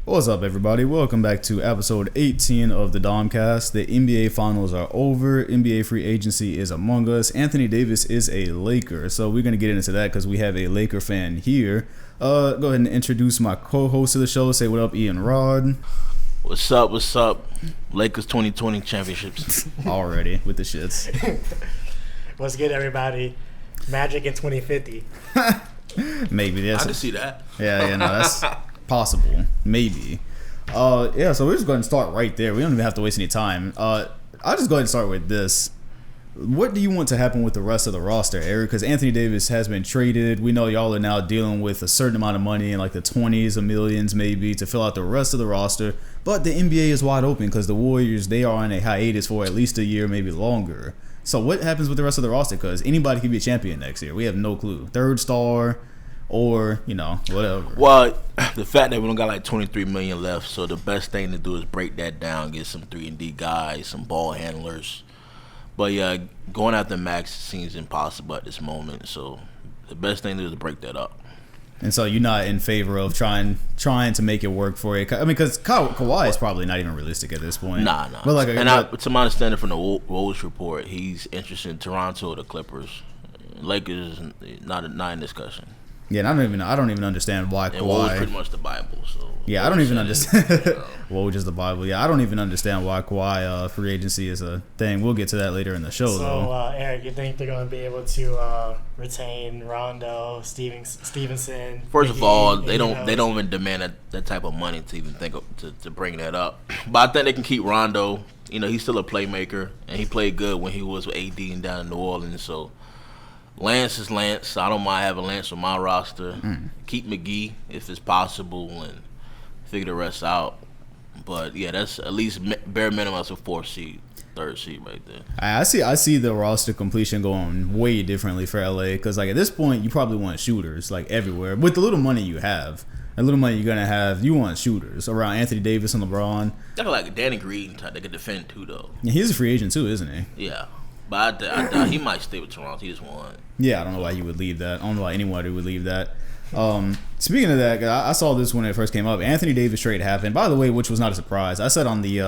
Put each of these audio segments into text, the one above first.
What's up, everybody? Welcome back to episode 18 of TheDomCast. The NBA Finals are over. NBA free agency is among us. Anthony Davis is a Laker, so we're going to get into that because we have a Laker fan here. Go ahead and introduce my co-host of the show. Say what up, Ian Rod. What's up? Lakers 2020 championships. Already with the shits. What's good, everybody? Magic in 2050. Maybe that's. I can see that. Yeah, no, that's possible. Maybe. So we're just going to start right there. We don't even have to waste any time. I'll just go ahead and start with this. What do you want to happen with the rest of the roster, Eric? Because Anthony Davis has been traded. We know y'all are now dealing with a certain amount of money, in like the 20s of millions maybe, to fill out the rest of the roster. But the NBA is wide open because the Warriors, they are on a hiatus for at least a year, maybe longer. So what happens with the rest of the roster? Because anybody could be a champion next year. We have no clue. Third star or, whatever. Well, the fact that we don't got like 23 million left, so the best thing to do is break that down, get some 3-and-D guys, some ball handlers. But yeah, going after Max seems impossible at this moment, so the best thing to do is break that up. And so you're not in favor of trying to make it work for you? I mean, because Kawhi is probably not even realistic at this point. Nah. But to my understanding from the Woj report, he's interested in Toronto or the Clippers. Lakers is not in discussion. Yeah, and I don't even understand why Kawhi. Woj is pretty much the Bible, so. Yeah, I don't even understand. Woj is the Bible. Yeah, I don't even understand why Kawhi free agency is a thing. We'll get to that later in the show, though. So, Eric, you think they're going to be able to retain Rondo, Stevenson? First of all, they don't even demand that type of money to even think of, to bring that up. But I think they can keep Rondo. He's still a playmaker, and he played good when he was with AD and down in New Orleans. So Lance is Lance. I don't mind having Lance on my roster. Keep McGee if it's possible and figure the rest out. But yeah, that's at least bare minimum. That's a 4th seed, 3rd seed right there. I see the roster completion going way differently for LA because like at this point you probably want shooters like everywhere with the little money you have. The little money you're gonna have, you want shooters around Anthony Davis and LeBron. I feel like Danny Green type. They could defend too though. Yeah, he's a free agent too, isn't he? Yeah. But I doubt he might stay with Toronto. He just won. Yeah, I don't know why you would leave that. I don't know why anybody would leave that. Speaking of that, I saw this when it first came up. Anthony Davis trade happened. By the way, which was not a surprise. I said on the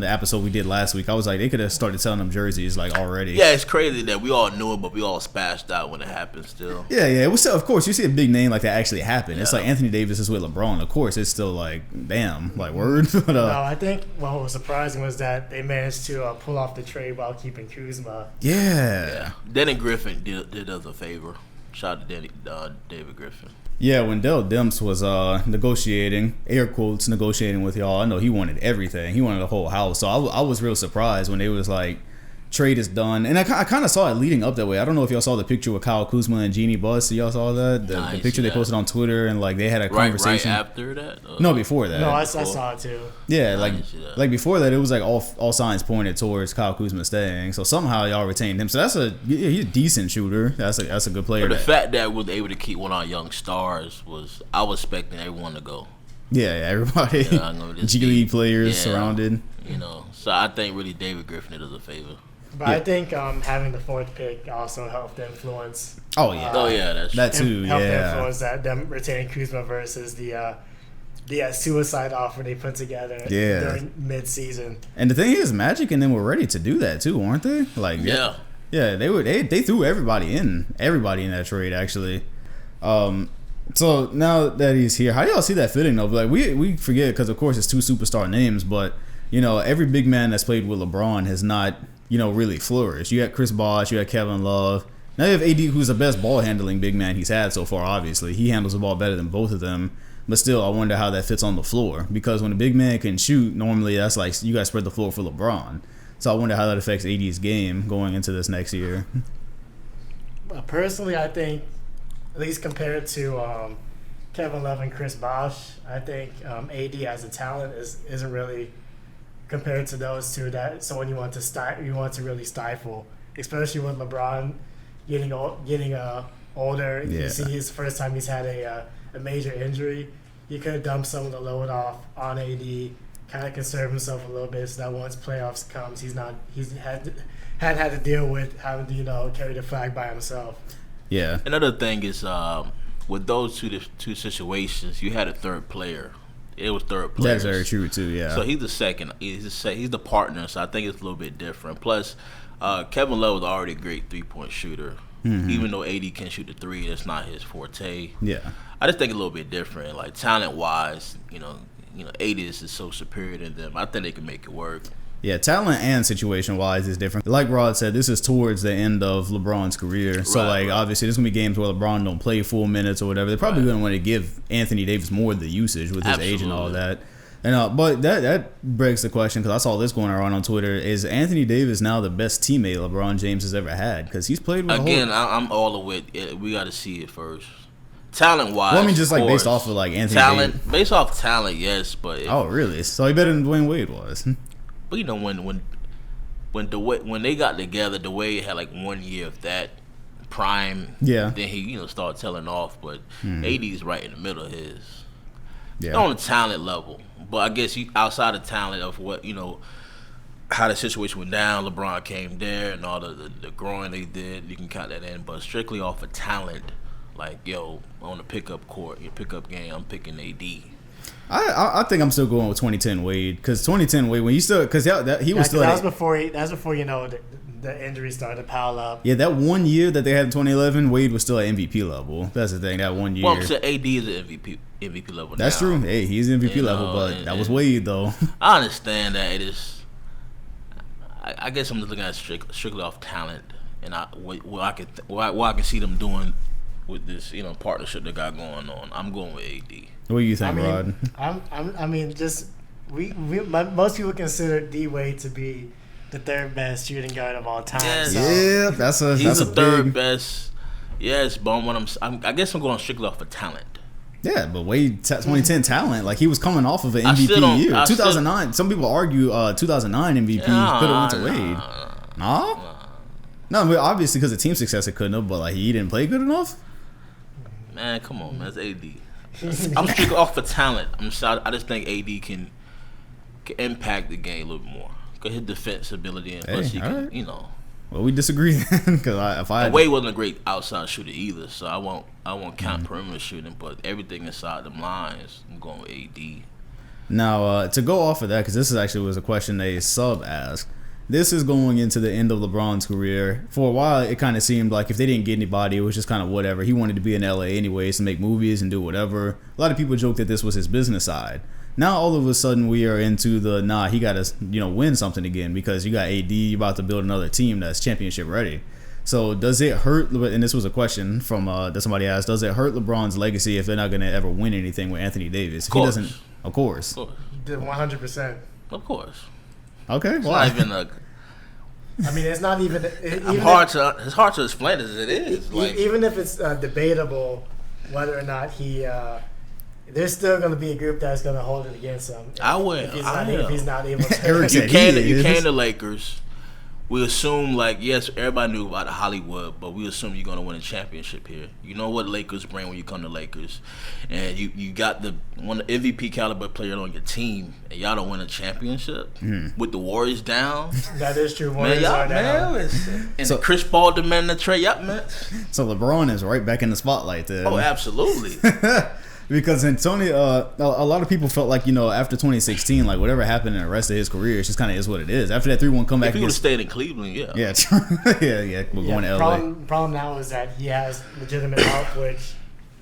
episode we did last week, I was like, they could have started selling them jerseys like already. Yeah, it's crazy that we all knew it, but we all spashed out when it happened still. Yeah. It was still, of course, you see a big name like that actually happen. Yeah. It's like Anthony Davis is with LeBron. Of course, it's still like, damn, like word. But, no, I think what was surprising was that they managed to pull off the trade while keeping Kuzma. Yeah. Denny Griffin did us a favor. Shout out to David Griffin. Yeah, when Dell Demps was negotiating, air quotes, negotiating with y'all, I know he wanted everything. He wanted the whole house. So I was real surprised when they was like, trade is done. And I kind of saw it leading up that way. I don't know if y'all saw the picture with Kyle Kuzma and Jeannie Buss. Y'all saw that? The picture they posted on Twitter and like they had a conversation. Right after that? No, before that. No, I saw it too. Yeah, like before that, it was like all signs pointed towards Kyle Kuzma staying. So somehow y'all retained him. So he's a decent shooter. That's a good player. But the fact that we were able to keep one of our young stars I was expecting everyone to go. Yeah, everybody. G League players surrounded. So I think really David Griffin did us a favor. But I think having the 4th pick also helped influence. Oh yeah, that's that too. Helped influence them retaining Kuzma versus the suicide offer they put together during mid-season. And the thing is, Magic and them were ready to do that too, weren't they? Like they threw everybody in that trade actually. So now that he's here, how do y'all see that fitting though? Like we forget because of course it's 2 superstar names, but every big man that's played with LeBron has not really flourished. You got Chris Bosh, you got Kevin Love. Now you have AD, who's the best ball handling big man he's had so far. Obviously, he handles the ball better than both of them. But still, I wonder how that fits on the floor because when a big man can shoot, normally that's like you guys spread the floor for LeBron. So I wonder how that affects AD's game going into this next year. Personally, I think at least compared to Kevin Love and Chris Bosh, I think AD as a talent isn't really compared to those two. That someone you want to really stifle, especially with LeBron getting older. Yeah. You see his first time he's had a major injury. He could have dumped some of the load off on AD, kind of conserve himself a little bit, so that once playoffs comes, he's had to deal with having to carry the flag by himself. Yeah. Another thing is with those two situations, you had a third player It was third place. That's very true too. Yeah. So he's the second. He's the partner. So I think it's a little bit different. Plus, Kevin Love was already a great 3-point shooter. Mm-hmm. Even though AD can shoot the three, that's not his forte. Yeah. I just think a little bit different. Like talent wise, AD is so superior to them. I think they can make it work. Yeah, talent and situation-wise is different. Like Rod said, this is towards the end of LeBron's career. So, obviously, there's going to be games where LeBron don't play full minutes or whatever. They're probably going to want to give Anthony Davis more of the usage with his age and all that. And but that begs the question, because I saw this going around on Twitter, is Anthony Davis now the best teammate LeBron James has ever had? Because he's played with I'm all with it. We got to see it first. Talent-wise, well, I mean, just like based off of like Anthony Davis. Based off talent, yes. But oh, really? So he better than Dwayne Wade was. But when they got together, the Wade had like 1 year of that prime. Yeah. Then he started telling off. But AD's right in the middle of his. Yeah. On the talent level, but I guess outside of talent of what how the situation went down, LeBron came there and all the growing they did, you can count that in. But strictly off of talent, like on the pickup court, your pickup game, I'm picking AD. I think I'm still going with 2010 Wade, because 2010 Wade when he still he was still that was before the injuries started to pile up. Yeah, that 1 year that they had in 2011, Wade was still at MVP level. That's the thing. That 1 year. Well, so AD is at MVP level. That's now. True. Hey, he's MVP level, but that was Wade though. I understand that it is. I guess I'm just looking at strictly off talent, and what I can see them doing with this partnership they got going on. I'm going with AD. What do you think, Rod? Most people consider D Wade to be the third best shooting guard of all time. Yes. Yeah, he's the third best. Yes, but I guess I'm going strictly off of talent. Yeah, but Wade 2010 talent, like he was coming off of an MVP year. 2009. Some people argue 2009 MVP could have went to Wade. No, but obviously because of team success it couldn't have. But like he didn't play good enough. Man, come on, man, it's AD. I'm strictly off of talent. I just think AD can impact the game a little more. Cause his defense ability and plus he can, Well, we disagree because Wade wasn't a great outside shooter either, so I won't count perimeter shooting, but everything inside them lines, I'm going with AD. Now, to go off of that, because this was a question a sub asked. This is going into the end of LeBron's career. For a while, it kind of seemed like if they didn't get anybody, it was just kind of whatever. He wanted to be in LA anyways to make movies and do whatever. A lot of people joke that this was his business side. Now, all of a sudden, we are into he got to win something again because you got AD, you're about to build another team that's championship ready. So does it hurt, and this was a question from that somebody asked, does it hurt LeBron's legacy if they're not going to ever win anything with Anthony Davis? If he doesn't, of course. 100%. Of course. Okay. It's not even it's not even. It's hard to explain as it is. Even if it's debatable whether or not he, there's still going to be a group that's going to hold it against him. If he's not able to. You came to Lakers. We assume yes, everybody knew about Hollywood, but we assume you're going to win a championship here. You know what Lakers bring when you come to Lakers, and you got the MVP caliber player on your team, and y'all don't win a championship with the Warriors down. That is true. Warriors are down. And so, Chris Paul demanding the trade. So LeBron is right back in the spotlight there. Oh, absolutely. Because Antonio, a lot of people felt like after 2016, like whatever happened in the rest of his career, it just kind of is what it is. After that 3-1 comeback, if he would have stayed in Cleveland, yeah, we're going to LA. Problem now is that he has legitimate help, which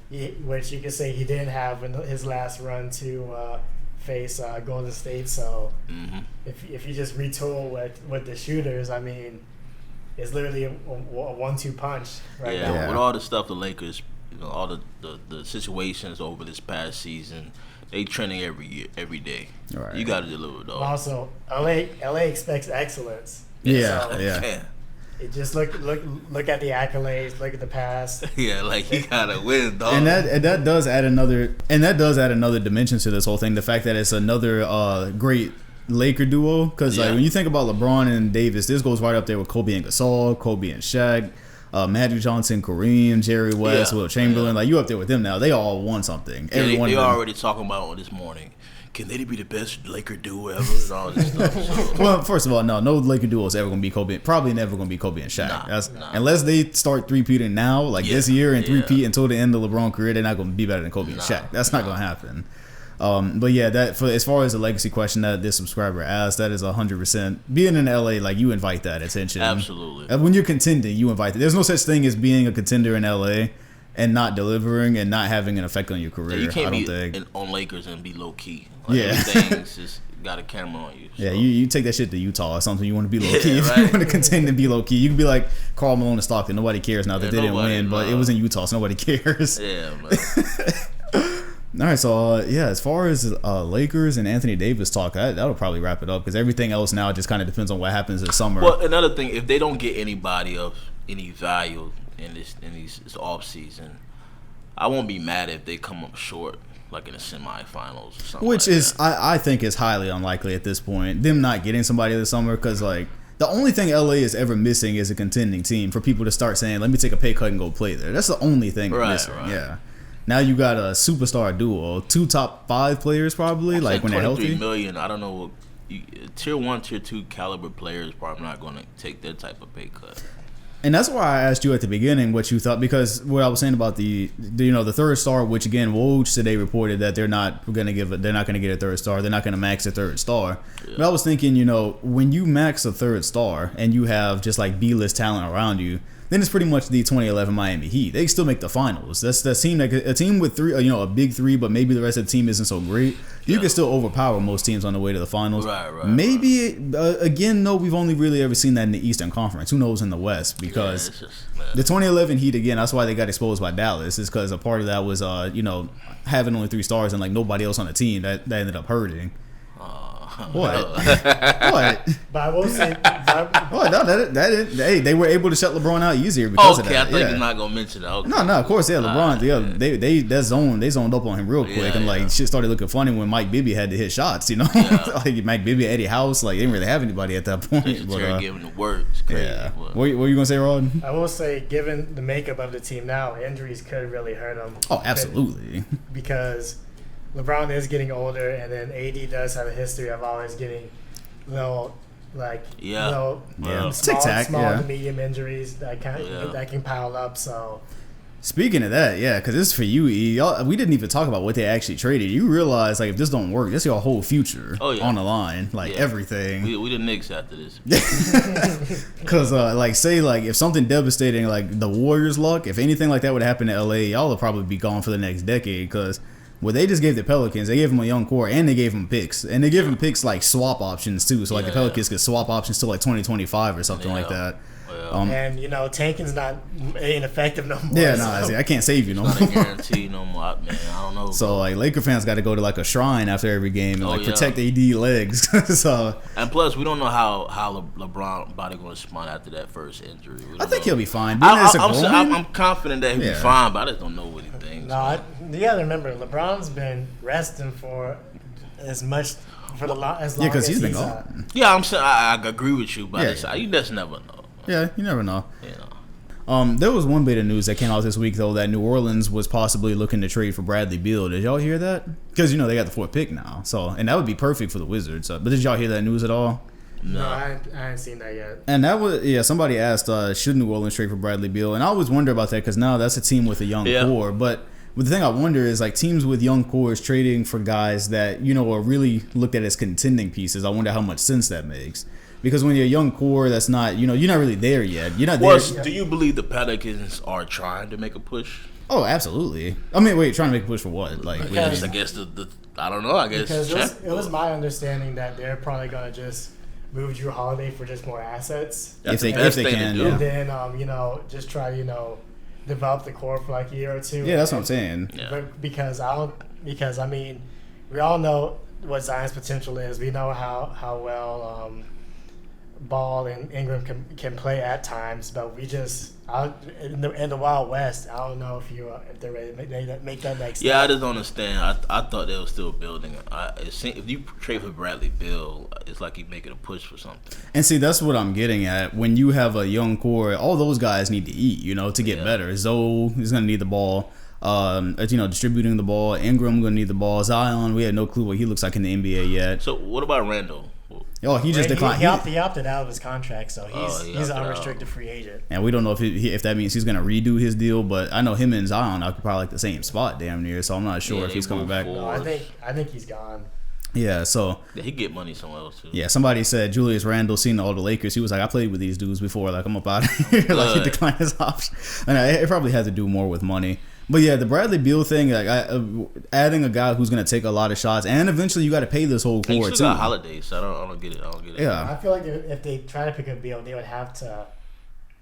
you could say he didn't have in his last run to face Golden State. So if you just retool with the shooters, it's literally a 1-2 punch right now. Yeah, with all the stuff the Lakers. All the situations over this past season, they training every day. Right. You got to deliver, though. Also, LA expects excellence. Yeah, so It just look at the accolades, look at the past. Yeah, he gotta win, dog. And that does add another dimension to this whole thing. The fact that it's another great Laker duo, because when you think about LeBron and Davis, this goes right up there with Kobe and Gasol, Kobe and Shaq. Magic Johnson, Kareem, Jerry West, Will Chamberlain, you up there with them now. They all won something. They already talking about this morning. Can they be the best Laker duo ever and all this stuff? So. Well, first of all, no Laker duo is ever going to be Kobe. Probably never going to be Kobe and Shaq. Unless they start three-peating now, this year, and three-peat until the end of LeBron's career, they're not going to be better than Kobe and Shaq. That's not going to happen. But yeah, as far as the legacy question that this subscriber asked, that is 100%. Being in LA, like, you invite that attention. Absolutely. When you're contending, you invite that. There's no such thing as being a contender in LA and not delivering and not having an effect on your career. Yeah, you can't be on Lakers and be low key. Like, everything's just got a camera on you. So. Yeah, you take that shit to Utah or something. You want to be low key. If you want to contend and be low key, you can be like Karl Malone and Stockton. Nobody cares now that they didn't win, but it was in Utah, so nobody cares. Yeah, man. All right, so as far as Lakers and Anthony Davis talk, that'll probably wrap it up because everything else now just kind of depends on what happens this summer. Well, another thing, if they don't get anybody of any value in this off season, I won't be mad if they come up short, like in the semifinals or something. Which is, I think, is highly unlikely at this point. Them not getting somebody this summer because, like, the only thing LA is ever missing is a contending team for people to start saying, let me take a pay cut and go play there. That's the only thing they're missing. Right. Yeah. Now you got a superstar duo, 2 top 5 players probably, like when they're healthy. $23 million. I don't know. Tier 1, Tier 2 caliber players probably not going to take that type of pay cut. And that's why I asked you at the beginning what you thought, because what I was saying about the third star, which again Woj today reported that they're not going to get a third star, they're not going to max a third star. Yeah. But I was thinking, when you max a third star and you have just like B-list talent around you, then it's pretty much the 2011 Miami Heat. They still make the finals. That's the team, like a team with 3, a big 3, but maybe the rest of the team isn't so great. You can still overpower most teams on the way to the finals. Right. Maybe again, no, we've only really ever seen that in the Eastern Conference. Who knows in the West? Because the 2011 Heat, again, that's why they got exposed by Dallas. Is because a part of that was having only 3 stars and like nobody else on the team that ended up hurting. What? What? But I will say, they were able to shut LeBron out easier because of that. Okay, I think you're not gonna mention that. Okay. No, of course, LeBron. They zoned up on him real quick, and shit started looking funny when Mike Bibby had to hit shots. Like Mike Bibby, Eddie House, like they didn't really have anybody at that point. But giving the words, crazy. Yeah. What were you gonna say, Rod? I will say, given the makeup of the team now, injuries could really hurt them. Oh, absolutely. Because LeBron is getting older, and then AD does have a history of always getting small to medium injuries that can pile up. So, speaking of that, because this is for you, E. We didn't even talk about what they actually traded. You realize, like, if this don't work, this is your whole future on the line, like everything. We the Knicks after this. Because, if something devastating like the Warriors' luck, if anything like that would happen to LA, y'all will probably be gone for the next decade. Because they just gave the Pelicans, they gave them a young core, and they gave them picks. And they give them picks like swap options too. So the Pelicans could swap options till like 2025 or something like that. And tanking's ain't effective no more. Yeah, no, I can't save you no more. Not a guarantee no more, man. I don't know. So Laker fans got to go to like a shrine after every game and protect AD legs. So and plus, we don't know how LeBron body going to respond after that first injury. I think he'll be fine. I'm confident that he'll be fine, but I just don't know what he thinks. No, you got to remember, LeBron's been resting for as much as long as he's been gone. Yeah, I'm saying I agree with you, but you just never know. Yeah, you never know. There was one bit of news that came out this week though that New Orleans was possibly looking to trade for Bradley Beal. Did y'all hear that? Because they got the 4th pick now, and that would be perfect for the Wizards. But did y'all hear that news at all? No, I haven't seen that yet. And that was somebody asked, should New Orleans trade for Bradley Beal? And I always wonder about that because now that's a team with a young core. But the thing I wonder is like teams with young cores trading for guys that are really looked at as contending pieces. I wonder how much sense that makes. Because when you're a young core, that's not, you're not really there yet. You're not there. Do you believe the Pelicans are trying to make a push? Oh, absolutely. I mean, wait, trying to make a push for what? Like, because I guess I don't know. I guess because it was my understanding that they're probably gonna just move Drew Holiday for just more assets. If they can, and then just try develop the core for like a year or two. Yeah, that's what I'm saying. Yeah. But because I mean, we all know what Zion's potential is. We know how well Ball and Ingram can play at times, but we just in the Wild West, I don't know if they're ready to make that next step. Yeah, I just don't understand. I thought they were still building. If you trade for Bradley Beal, it's like you're making a push for something. And see, that's what I'm getting at. When you have a young core, all those guys need to eat, to get better. Zoe is going to need the ball. Distributing the ball. Ingram going to need the ball. Zion, we had no clue what he looks like in the NBA yet. So what about Randall? Oh, he just declined. He opted out of his contract, so he's an unrestricted free agent. And we don't know if that means he's going to redo his deal, but I know him and Zion occupy like the same spot damn near, so I'm not sure if he's coming back. No, I think he's gone. Yeah, so he get money somewhere else too. Yeah, somebody said Julius Randle seen all the Lakers. He was like, I played with these dudes before. Like, I'm up out of here. Like, he declined his option. And it probably had to do more with money. But yeah, the Bradley Beal thing, like adding a guy who's gonna take a lot of shots, and eventually you got to pay this whole core too. Got holidays, so I don't get it. Yeah, I feel like if they try to pick up Beal, they would have to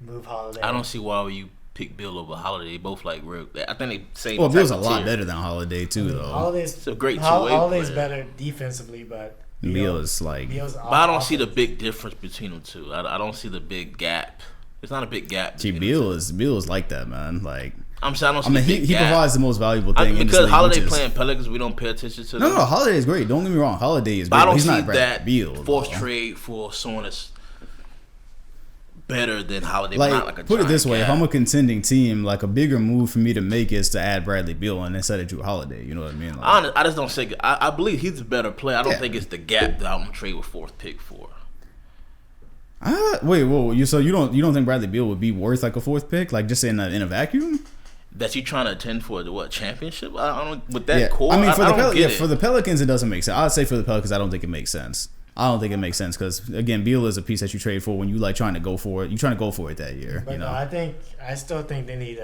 move Holiday. I don't see why you pick Beal over Holiday. They both like real. I think they say. Well, Beal's a lot better than Holiday too, though. Holiday's a great Holiday's better defensively, but Beal is like. But I don't see the big difference between them two. I don't see the big gap. It's not a big gap. See, Beal is like that, man. Like. I don't see he provides the most valuable thing. Because Holiday playing Pelicans, we don't pay attention to them. No, Holiday is great. Don't get me wrong. Holiday is great. But I don't he's see not that Beal, forced trade for someone that's better than Holiday. Like, not like a put it this way: gap. if I'm a contending team, like a bigger move for me to make is to add Bradley Beal and instead of Drew Holiday. You know what I mean? Like, I just don't say. I believe he's a better player. I don't think it's the gap that I'm gonna trade with fourth pick for. Wait, whoa! You don't think Bradley Beal would be worth like a fourth pick, like just in a vacuum? That you trying to attend for the championship? I don't with that core. I mean, for the Pelicans, it doesn't make sense. I'd say for the Pelicans, I don't think it makes sense. I don't think it makes sense because again, Beal is a piece that you trade for when you like trying to go for it. You're trying to go for it that year. But you know? no, I still think they need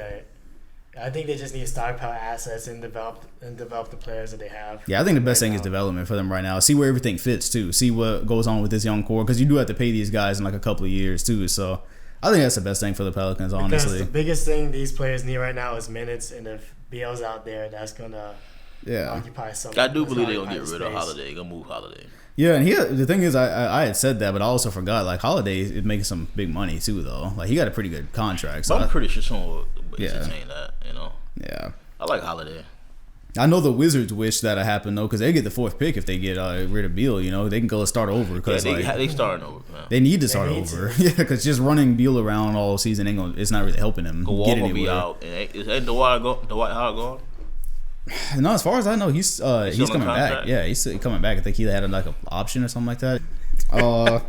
I think they just need to stockpile assets and develop the players that they have. Yeah, I think the best thing is development for them right now. See where everything fits too. See what goes on with this young core because you do have to pay these guys in like a couple of years too. So I think that's the best thing for the Pelicans, honestly. Because the biggest thing these players need right now is minutes, and if Beal's out there, that's gonna occupy some. I do believe they're gonna get rid of Holiday. Gonna move Holiday. Yeah, and the thing is, I had said that, but I also forgot. Like Holiday is making some big money too, though. Like he got a pretty good contract. So I'm pretty sure someone would entertain that. You know. Yeah. I like Holiday. I know the Wizards wish that happened though, because they get the fourth pick if they get rid of Beal. You know, they can go start over because they starting over. Man. They need to start over. Yeah, because just running Beal around all season it's not really helping him get anywhere. Be out. Is Dwight Howard gone? No, as far as I know, he's coming back. Yeah, he's coming back. I think he had like an option or something like that. All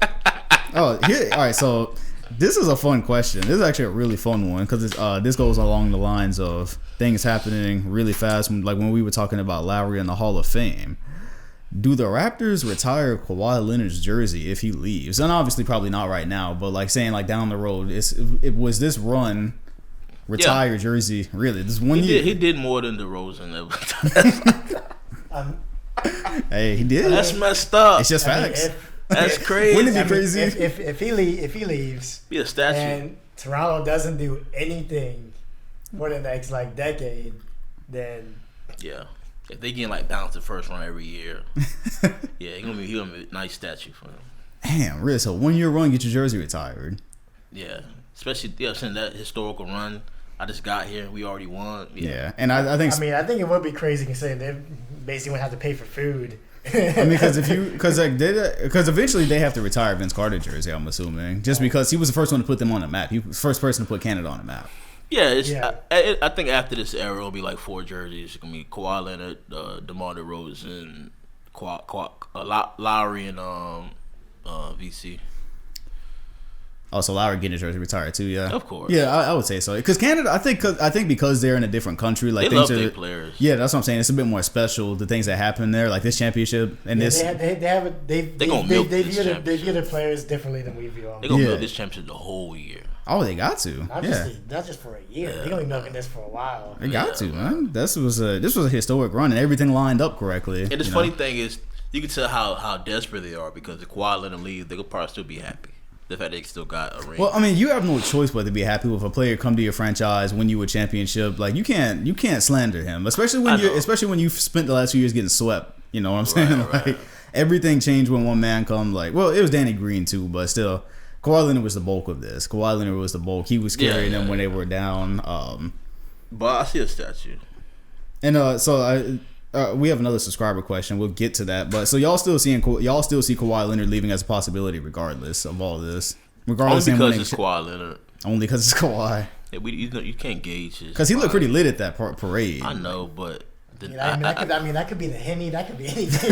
right. So this is a fun question. This is actually a really fun one because this goes along the lines of things happening really fast. Like when we were talking about Lowry in the Hall of Fame. Do the Raptors retire Kawhi Leonard's jersey if he leaves? And obviously, probably not right now. But like saying like down the road, was this run? Retire jersey, really? This one year he did more than DeRozan ever. Hey, he did. That's messed up. It's just facts. That's crazy. Wouldn't it be crazy if he leaves? Be a statue. And Toronto doesn't do anything for the next like decade, then yeah. If they get like bounce the first round every year, yeah, he gonna be a nice statue for him. Damn, really? So 1 year run, get your jersey retired. Yeah, especially since that historical run. I just got here. We already won. Yeah, and I think. I mean, I think it would be crazy considering they basically would have to pay for food. I mean, because eventually they have to retire Vince Carter jersey. I'm assuming just because he was the first one to put them on the map. He was the first person to put Canada on the map. Yeah, I think after this era, it'll be like 4 jerseys. It's gonna be Kawhi Leonard, DeMar DeRozan, Lowry, and VC. Oh, so Lowry getting his jersey retired too, yeah. Of course. Yeah, I would say so. Because Canada, I think because they're in a different country, like they love their players. Yeah, that's what I'm saying. It's a bit more special. The things that happen there, like this championship and this. They view the players differently than we view them. They're gonna milk this championship the whole year. Oh, they got to. Not just for a year. They're gonna be milking this for a while. They got to, man. This was a historic run, and everything lined up correctly. And the funny thing is, you can tell how desperate they are because if Kawhi let them leave, they could probably still be happy. The fact they still got a ring. Well, I mean, you have no choice but to be happy with a player come to your franchise, win you a championship. Like you can't slander him, especially when you've spent the last few years getting swept. You know what I'm saying? Right. Like everything changed when one man come. Like, well, it was Danny Green too, but still, Kawhi Leonard was the bulk of this. Kawhi Leonard was the bulk. He was carrying them when they were down. But I see a statue. And we have another subscriber question. We'll get to that. But so y'all still see Kawhi Leonard leaving as a possibility, regardless of all this. Regardless, only because it's Kawhi Leonard. Only because it's Kawhi. Yeah, you can't gauge his. Because he looked pretty lit at that parade. I know, but That could be the Henny. That could be anything.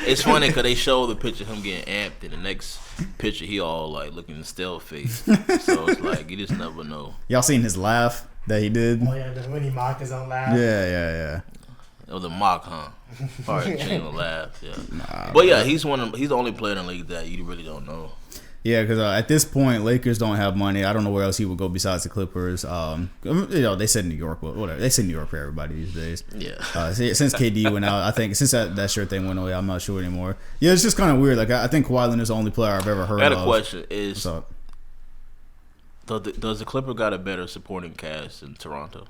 It's funny because they show the picture of him getting amped, and the next picture he all like looking still face. So it's like you just never know. Y'all seen his laugh that he did? Oh yeah, when he mocked his own laugh. Yeah. It was a mock, huh? Hard to laugh. Yeah. But yeah, he's the only player in the league that you really don't know. Yeah, because at this point, Lakers don't have money. I don't know where else he would go besides the Clippers. They said New York, but whatever. They say New York for everybody these days. Yeah. Since KD went out, I think since that shirt thing went away, I'm not sure anymore. Yeah, it's just kind of weird. Like I think Kawhi Leonard's the only player I've ever heard of. I got a question. Does the Clipper got a better supporting cast in Toronto?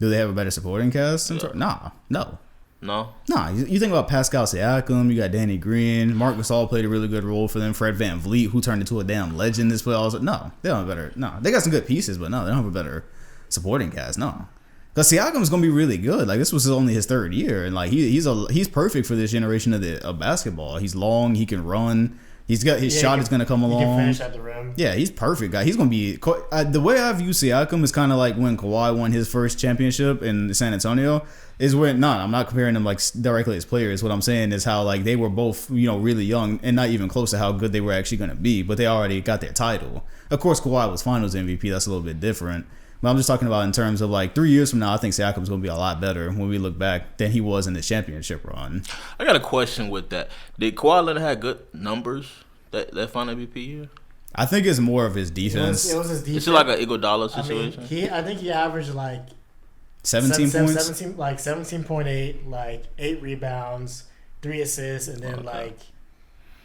Do they have a better supporting cast? No. No? Nah, you think about Pascal Siakam, you got Danny Green, Marc Gasol played a really good role for them, Fred VanVleet, who turned into a damn legend this playoffs. No, they don't have a better. No, they got some good pieces, but no, they don't have a better supporting cast. No, because Siakam's gonna be really good. Like this was only his third year, and like he's perfect for this generation of basketball. He's long, he can run. He's got his shot is going to come along. He can finish at the rim. Yeah, he's perfect, guy. He's going to be the way I view Siakam is kind of like when Kawhi won his first championship in San Antonio. Is when I'm not comparing them like directly as players. What I'm saying is how like they were both really young and not even close to how good they were actually going to be, but they already got their title. Of course, Kawhi was Finals MVP. That's a little bit different. But I'm just talking about in terms of like 3 years from now, I think Siakam's going to be a lot better when we look back than he was in the championship run. I got a question with that. Did Kawhi Leonard have good numbers that final MVP year? I think it's more of his defense. It was his defense. Is it like an Iguodala situation? I think he averaged like 17 points? 17.8, like 8 rebounds, 3 assists, and then like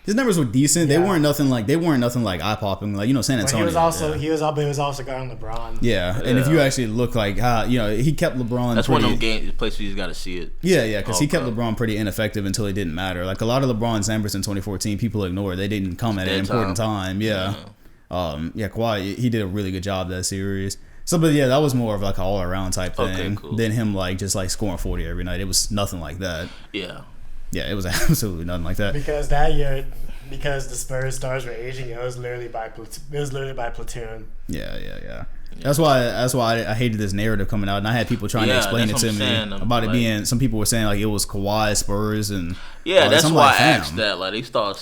his numbers were decent. Yeah. They weren't nothing like eye popping. Like San Antonio. But he was also guarding LeBron. Yeah, and if you actually look like how he kept LeBron. That's one of them places you just got to see it. Yeah, because he kept LeBron pretty ineffective until it didn't matter. Like a lot of LeBron's numbers in 2014, people ignored. They didn't come at an important time. Yeah. Kawhi, he did a really good job that series. So, but yeah, that was more of like an all-around type thing than him like just like scoring 40 every night. It was nothing like that. Yeah. Yeah, it was absolutely nothing like that. Because that year, because the Spurs stars were aging, it was literally by platoon. Yeah. That's why I hated this narrative coming out, and I had people trying to explain it to me about it being. Some people were saying like it was Kawhi, Spurs, and that's why I asked that. Like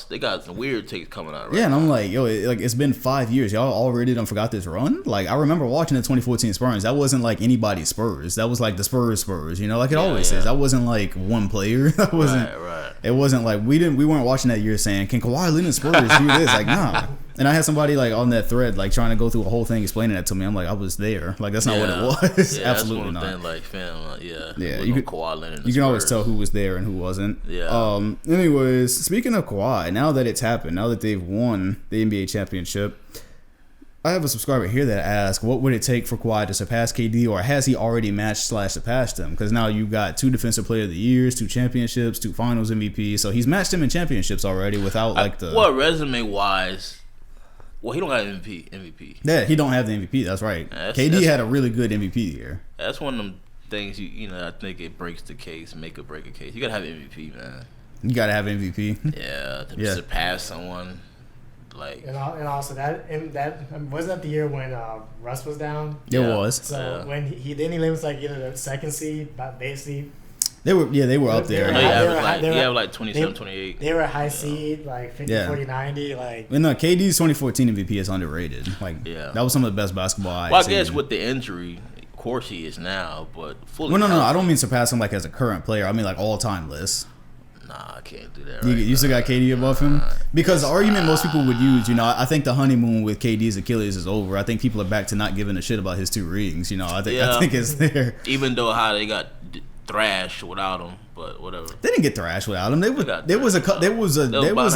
they got some weird takes coming out. Right and I'm like, it's been 5 years. Y'all already done forgot this run. Like I remember watching the 2014 Spurs. That wasn't like anybody's Spurs. That was like the Spurs. Like it always is. That wasn't like one player. That wasn't. Right. It wasn't like we weren't watching that year saying, can Kawhi Leonard Spurs do this? Like nah. And I had somebody like on that thread like trying to go through a whole thing explaining that to me. I'm like, I was there. Like that's not what it was. Yeah, absolutely not. Thing, like fam, you can always tell who was there and who wasn't. Yeah. Anyways, speaking of Kawhi, now that it's happened, now that they've won the NBA championship, I have a subscriber here that asked, what would it take for Kawhi to surpass KD, or has he already matched/surpassed him? Because now you got 2 Defensive Player of the Years, 2 championships, 2 Finals MVP. So he's matched him in championships already without resume wise. Well, he don't have MVP. Yeah, he don't have the MVP. That's right. KD had a really good MVP year. That's one of them things I think it breaks the case, make or break a case. You gotta have MVP, man. You gotta have MVP. Yeah, to surpass someone. Like and also that wasn't that the year when Russ was down? It was. So when he was like either the second seed, but basically. They were up there. They have like 27, 28. They were a high seed, like 50, 40, 90. Like. No, KD's 2014 MVP is underrated. Like, that was some of the best basketball I've seen. I guess with the injury, of course he is now, but fully. Well, no, I don't mean surpass him like as a current player. I mean like all-time list. Nah, I can't do that. You still got KD above him? Because the argument most people would use, I think the honeymoon with KD's Achilles is over. I think people are back to not giving a shit about his 2 rings. I think it's there. Even though how they got thrashed without him, but whatever. They didn't get thrashed without him. They was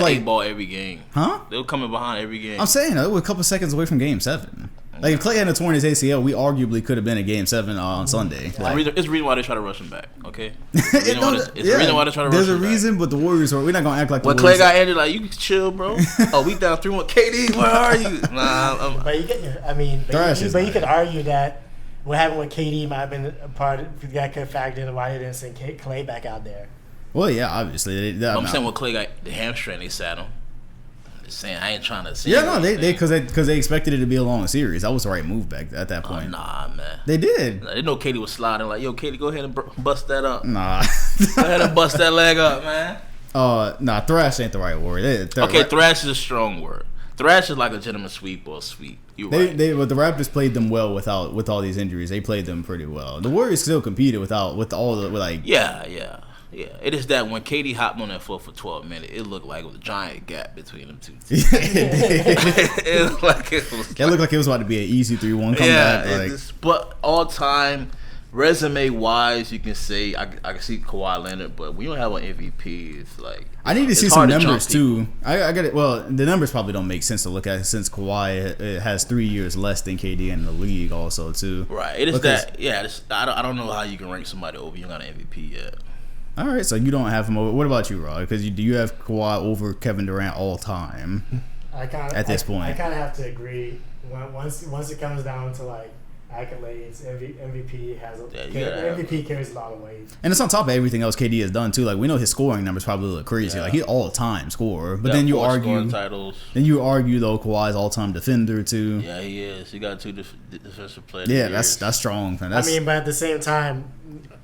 like 8 ball every game. Huh? They were coming behind every game. I'm saying they were a couple seconds away from Game 7. Like if Clay hadn't torn his ACL, we arguably could have been at Game 7 on Sunday. It's the reason why they try to rush him back. Okay. It's the reason why they try to rush him back. There's a reason, but the Warriors we're not gonna act like. When Clay got injured, like you can chill, bro. We down 3-1. KD, where are you? Nah. But you could argue that. What happened with KD might have been a part of that could factor in why they didn't send Clay back out there. Well, yeah, obviously. I'm saying when Clay got the hamstring, they sat him. Just saying, I ain't trying to say. Yeah, no, because they expected it to be a long series. That was the right move back at that point. Nah, man. They did. They know KD was sliding. Like, yo, KD, go ahead and bust that up. Nah. Go ahead and bust that leg up, man. Nah, thrash ain't the right word. Thrash is a strong word. Thrash is like a gentleman sweep or a sweep. But the Raptors played them well with all these injuries. They played them pretty well. The Warriors still competed with all the. Yeah. It is that when KD hopped on that floor for 12 minutes, it looked like it was a giant gap between them two teams. It looked like it was about to be an easy 3-1 comeback. Yeah, but all time resume wise, you can say I can see Kawhi Leonard, but we don't have an MVP. It's like I need to see some numbers too. I got it. Well, the numbers probably don't make sense to look at since Kawhi has 3 years less than KD in the league, also too. Right. It is that. Yeah. I don't know how you can rank somebody over. You got an MVP yet. All right, so you don't have him over. What about you, Rod? Because do you have Kawhi over Kevin Durant all time? At this point, I kind of have to agree. Once it comes down to like accolades, MVP carries a lot of weight. And it's on top of everything else KD has done too. Like we know his scoring numbers probably look crazy. Yeah. Like he's all-time scorer. But then you argue titles. Then you argue though Kawhi's all-time defender too. Yeah, he is. He got 2 defensive players. Yeah, that's strong. Man. But at the same time,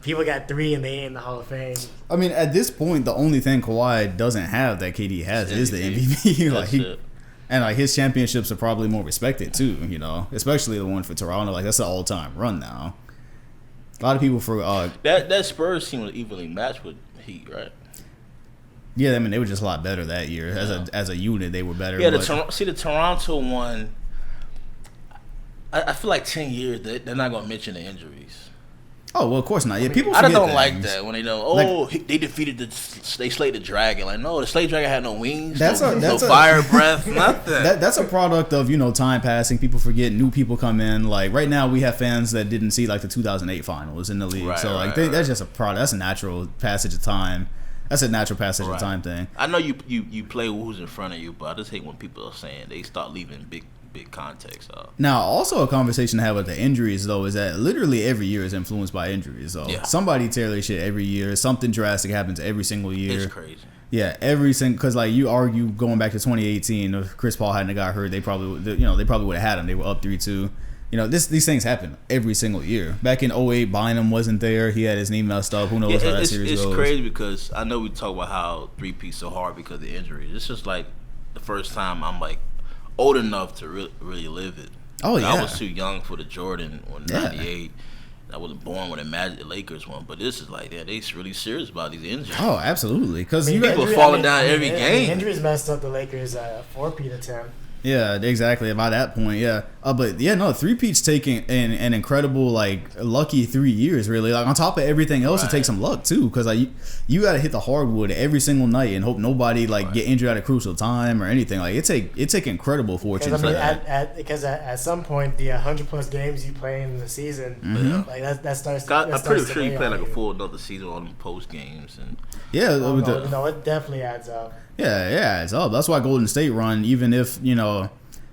people got 3 and they ain't in the Hall of Fame. I mean, at this point, the only thing Kawhi doesn't have that KD has is the MVP. And like his championships are probably more respected too, especially the one for Toronto. Like that's an all-time run now. A lot of people that Spurs team was evenly matched with Heat, right? Yeah, I mean they were just a lot better that year. As a unit, they were better. Yeah, the Toronto one. I feel like 10 years they're not gonna mention the injuries. Oh well, of course not. Yeah, people. I don't things. like that when they know. They defeated they slayed the dragon. Like no, the slayed dragon had no wings, no fire breath, nothing. That's a product of time passing. People forget, new people come in. Like right now, we have fans that didn't see like the 2008 finals in the league. Right, so that's just a product. That's a natural passage of time. That's a natural passage of time thing. I know you play who's in front of you, but I just hate when people are saying they start leaving big context. Now, also a conversation to have with the injuries, though, is that literally every year is influenced by injuries. So somebody tear their shit every year. Something drastic happens every single year. It's crazy. Yeah, every single because like you argue going back to 2018, if Chris Paul hadn't got hurt, they probably would have had him. They were up 3-2. These things happen every single year. Back in 2008, Bynum wasn't there. He had his knee messed up. Who knows how that series goes? It's crazy because I know we talk about how 3P's so hard because of the injuries. It's just like the first time I'm like old enough to really live it. Oh yeah, I was too young for the Jordan on '98. I wasn't born when the Lakers won, but this is like they really serious about these injuries. Oh, absolutely, because people are falling down every game. Injuries messed up the Lakers' 4-peat attempt. Yeah, exactly. By that point, yeah. But yeah, no, 3-peat's taking an incredible, like, lucky 3 years, really. Like, on top of everything else, it takes some luck, too. Because, like, you got to hit the hardwood every single night and hope nobody, like, get injured at a crucial time or anything. Like, it take incredible fortune for that. Because at some point, the 100-plus games you play in the season, like, that starts to I'm pretty sure you play, like, a full another season on them post games. And yeah. No, it definitely adds up. Yeah, it's up. That's why Golden State run, even if,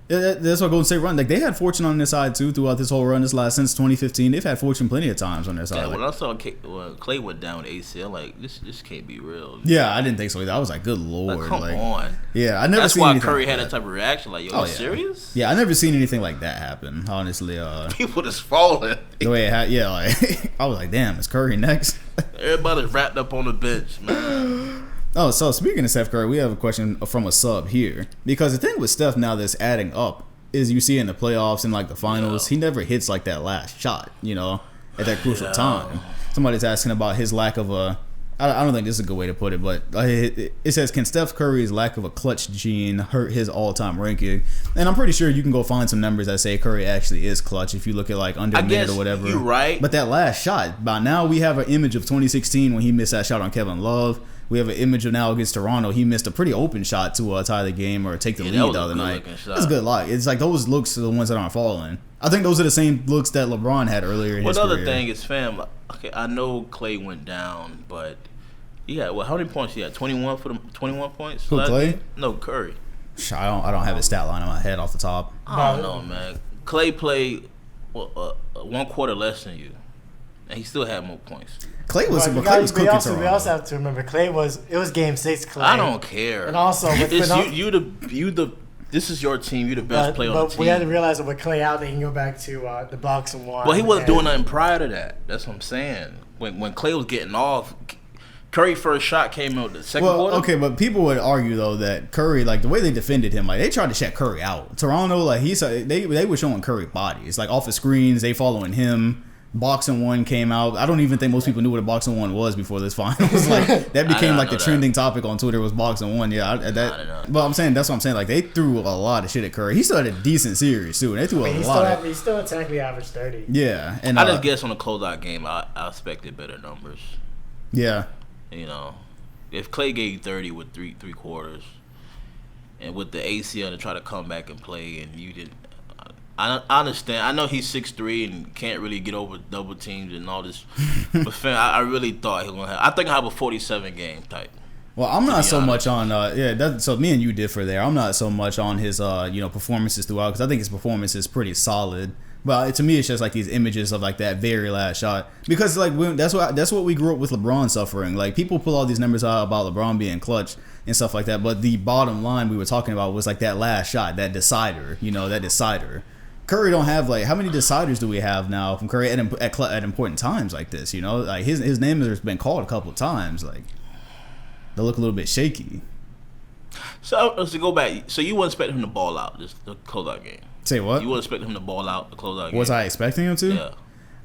that's why Golden State run. Like, they had fortune on their side, too, throughout this whole run since 2015. They've had fortune plenty of times on their side. Yeah, when I saw Clay went down with ACL, like, this can't be real. Yeah, I didn't think so either. I was like, good Lord. Like, come on. Yeah, I never That's seen why anything Curry like had that that type of reaction. Like, yo, serious? Yeah, I never seen anything like that happen, honestly. People just falling. The way it had, like, I was like, damn, is Curry next? Everybody's wrapped up on the bench, man. Oh, so speaking of Steph Curry, we have a question from a sub here. Because the thing with Steph now that's adding up is you see in the playoffs and like the finals, he never hits like that last shot, at that crucial time. Somebody's asking about his lack of I don't think this is a good way to put it, but it says, can Steph Curry's lack of a clutch gene hurt his all-time ranking? And I'm pretty sure you can go find some numbers that say Curry actually is clutch if you look at like under a minute or whatever. You're right. But that last shot, by now we have an image of 2016 when he missed that shot on Kevin Love. We have an image of now against Toronto. He missed a pretty open shot to tie the game or take the lead the other night. That's a good luck. It's like those looks are the ones that aren't falling. I think those are the same looks that LeBron had earlier in his career. Another thing is, fam, okay, I know Clay went down, but he had, how many points he had? 21 for the 21 points? Who, Clay? No, Curry. I don't have his stat line in my head off the top. I don't know, man. Clay played 1 quarter less than you. and he still had more points. Clay was cooking Toronto. We also have to remember it was Game 6. Clay. I don't care. And also, this is your team. You're the best player on the team. But we had to realize that with Clay out, they can go back to the Bucks and one. Well, he wasn't doing nothing prior to that. That's what I'm saying. When Clay was getting off, Curry first shot came out the second quarter. Okay, but people would argue though that Curry, like the way they defended him, like they tried to shut Curry out. Toronto, like they were showing Curry bodies, like off the screens, they following him. Boxing one came out. I don't even think most people knew what a boxing one was before this finals. Like that became like the trending topic on Twitter was boxing one. Yeah, but I'm saying that's what I'm saying. Like they threw a lot of shit at Curry. He still had a decent series too, and they threw a lot. He still technically averaged 30. Yeah, and I just guess on the closeout game, I expected better numbers. Yeah, you know, if Clay gave 30 with three quarters, and with the ACL to try to come back and play, and you didn't. I understand. I know he's 6'3" and can't really get over double teams and all this. But I really thought he was gonna have. I think I have a 47 game type. Well, I'm not so much on. So me and you differ there. I'm not so much on his performances throughout because I think his performance is pretty solid. But to me, it's just like these images of like that very last shot because like that's what we grew up with LeBron suffering. Like people pull all these numbers out about LeBron being clutch and stuff like that. But the bottom line we were talking about was like that last shot, that decider. That decider. Curry don't have like how many deciders do we have now from Curry at important times like this? Like his name has been called a couple of times. Like they look a little bit shaky. So to go back, so you wouldn't expect him to ball out the closeout game? Say what? You wouldn't expect him to ball out the closeout game? Was I expecting him to? Yeah.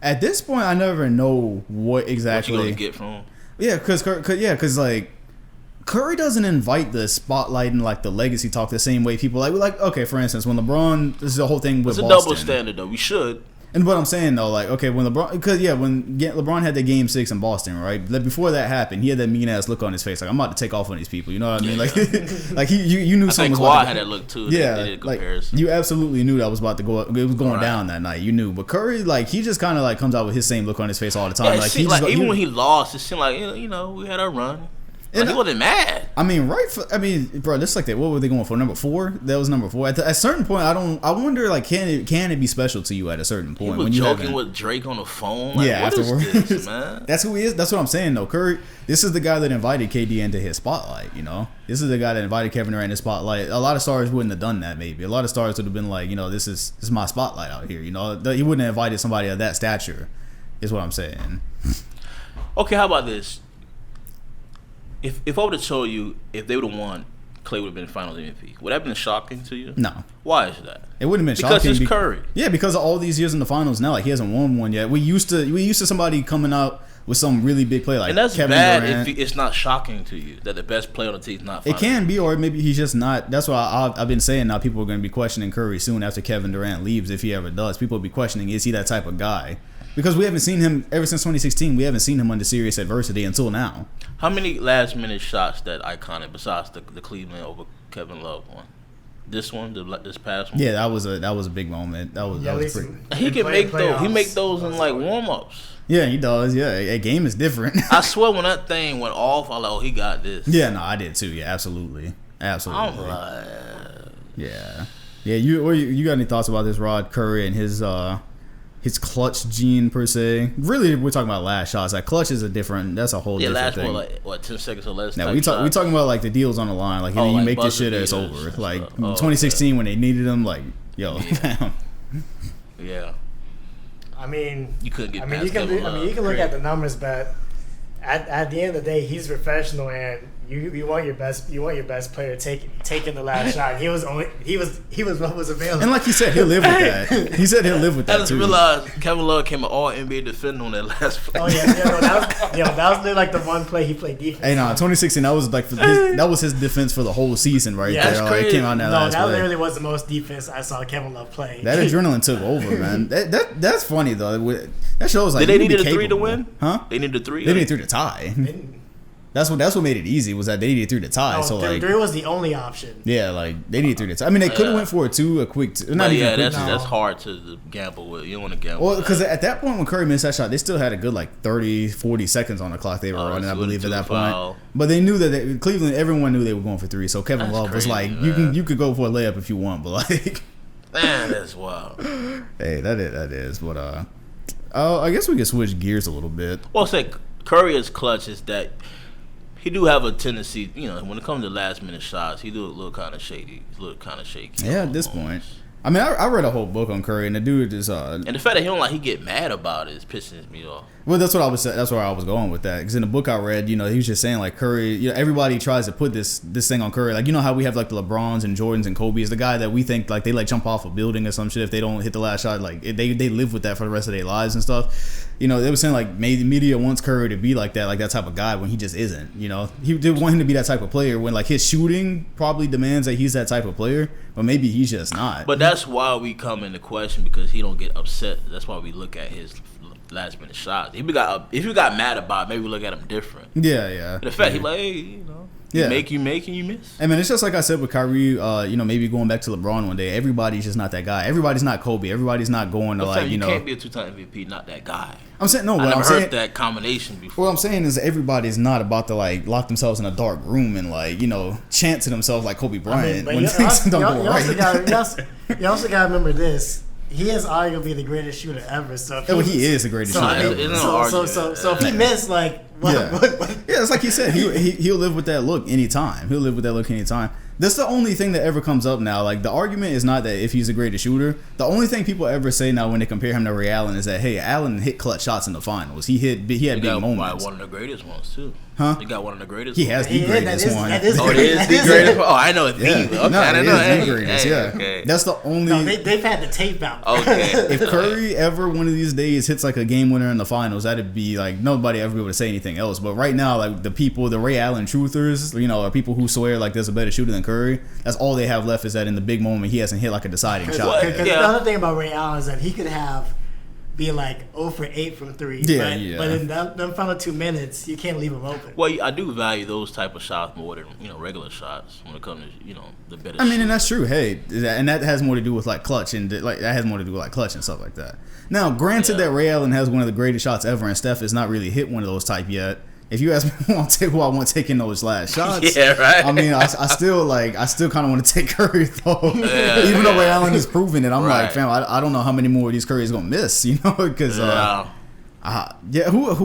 At this point, I never know what exactly. What you gonna get from him? Yeah, because like. Curry doesn't invite the spotlight and like the legacy talk the same way people like okay, for instance, when LeBron, this is the whole thing with Boston. It's a double standard though. We should. And what I'm saying though, like okay, when LeBron had the Game 6 in Boston, right? Like, before that happened, he had that mean ass look on his face, like I'm about to take off on these people. You know what I mean? Like, like you knew something was about to Kawhi had that look too. Yeah, like you absolutely knew that was about to go. It was going down that night. You knew, but Curry, like he just kind of like comes out with his same look on his face all the time. Yeah, even when he lost, it seemed like we had our run. Like, he wasn't mad. I mean, bro, this like that. What were they going for? Number 4? That was number 4. At a certain point, I wonder, like, can it be special to you at a certain point? He was joking with Drake on the phone. Like, yeah, what afterwards. Is this, man? That's who he is. That's what I'm saying, though. Curry, this is the guy that invited KD into his spotlight. This is the guy that invited Kevin Durant in his spotlight. A lot of stars wouldn't have done that. Maybe a lot of stars would have been like, this is my spotlight out here. He wouldn't have invited somebody of that stature. Is what I'm saying. Okay, how about this? If I would have told you if they would have won, Clay would have been Finals MVP, would that have been shocking to you? No. Why is that? It wouldn't have been shocking because it's Curry. Yeah, because of all these years in the finals now, like he hasn't won one yet. We used to somebody coming out with some really big play like and that's Kevin bad Durant. if it's not shocking to you that the best player on the team is not. It can be, or maybe he's just not. That's why I've been saying now people are going to be questioning Curry soon after Kevin Durant leaves, if he ever does. People will be questioning, is he that type of guy? Because we haven't seen him ever since 2016. We haven't seen him under serious adversity until now. How many last minute shots that iconic besides the Cleveland over Kevin Love one? This one, this past one. Yeah, that was a big moment. That was pretty. He can make those. He make those in like warm ups. Yeah, he does. Yeah, a game is different. I swear when that thing went off, I was like, oh, he got this. Yeah, no, I did too. Yeah, absolutely. I'm like, yeah. You got any thoughts about this Rod Curry and his clutch gene per se? Really, we're talking about last shots. Like clutch is that's a whole different thing. Last like 10 seconds or less. Now we talking about like the deals on the line. Like you make this shit, it's over. Like 2016 when they needed him, like yo, yeah. I mean, you couldn't get. You can look at the numbers, but at the end of the day, he's professional, and you want your best player taking the last shot. He was what was available. And like he said, he'll live with that. He said he'll live with that. I just realized Kevin Love came an All NBA defender on that last play. Oh yeah, that was like the one play he played defense. Hey, no, 2016 that was like that was his defense for the whole season right there. That's crazy. It came out in that last play. Literally was the most defense I saw Kevin Love play. That adrenaline took over, man. That's funny though. That shows like did they need a 3 to win? Huh? They needed a 3. They needed 3 to tie. That's what made it easy was that they needed 3 to tie. So like 3 was the only option. Yeah, like they needed 3 to tie. I mean, they could have went for a 2, a quick. That's hard to gamble with. You don't want to gamble. Well, because at that point when Curry missed that shot, they still had a good like 30, 40 seconds on the clock they were running. I believe at that point. But they knew that Cleveland. Everyone knew they were going for 3. So Kevin Love was like, you could go for a layup if you want, but like, man, that's wild. Hey, that is. But I guess we could switch gears a little bit. Well, say Curry is clutch is that he do have a tendency, when it comes to last minute shots, he do look kind of shady. He's look kind of shaky. Yeah, at this point. I mean, I read a whole book on Curry, and the dude is. And the fact that he get mad about it is pissing me off. Well, that's what I was. That's where I was going with that. Because in the book I read, he was just saying like Curry. Everybody tries to put this thing on Curry. Like how we have like the LeBrons and Jordans and Kobe is the guy that we think like they like jump off a building or some shit if they don't hit the last shot. Like they live with that for the rest of their lives and stuff. They were saying like maybe the media wants Curry to be like that type of guy when he just isn't. He did want him to be that type of player when like his shooting probably demands that he's that type of player, but maybe he's just not. But that's why we come into question because he don't get upset. That's why we look at his last minute shots. If you got mad about it, maybe we look at him different. Yeah. But the fact he like, hey, you make and you miss. I mean, it's just like I said with Kyrie. Maybe going back to LeBron one day. Everybody's just not that guy. Everybody's not Kobe. Everybody's not going to you can't be a 2-time MVP, not that guy. I'm saying no. I never heard that combination before. What I'm saying is everybody's not about to like lock themselves in a dark room and like chant to themselves like Kobe Bryant when things don't go right. You also got to remember this. He is arguably the greatest shooter ever. So he is the greatest shooter ever. So if he missed, like, what? Yeah, it's like he said. He'll live with that look anytime. That's the only thing that ever comes up now. Like the argument is not that if he's the greatest shooter. The only thing people ever say now when they compare him to Ray Allen is that hey, Allen hit clutch shots in the finals. He had big moments. One of the greatest ones too. Huh? He got one of the greatest. He has the greatest one. It is the greatest. Oh, I know it's the. Okay, I don't know. The greatest. Yeah, okay. That's the only. No, they've had the tape out. Okay. If Curry ever one of these days hits like a game winner in the finals, that'd be like nobody ever be able to say anything else. But right now, like the Ray Allen truthers, are people who swear like there's a better shooter than Curry. That's all they have left is that in the big moment he hasn't hit like a deciding shot. Because the other thing about Ray Allen is that he could be like 0 for 8 from 3. Yeah. But in them final 2 minutes, you can't leave him open. Well, I do value those type of shots more than regular shots when it comes to the better. I mean, and that's true. Hey, and that has more to do with like clutch and like that has more to do with like clutch and stuff like that. Now, granted that Ray Allen has one of the greatest shots ever, and Steph has not really hit one of those type yet. If you ask me who I want taking those last shots, yeah, right. I mean, I still kind of want to take Curry though, even though Ray Allen has proven it. I'm like, fam, I don't know how many more of these Curry's gonna miss, because who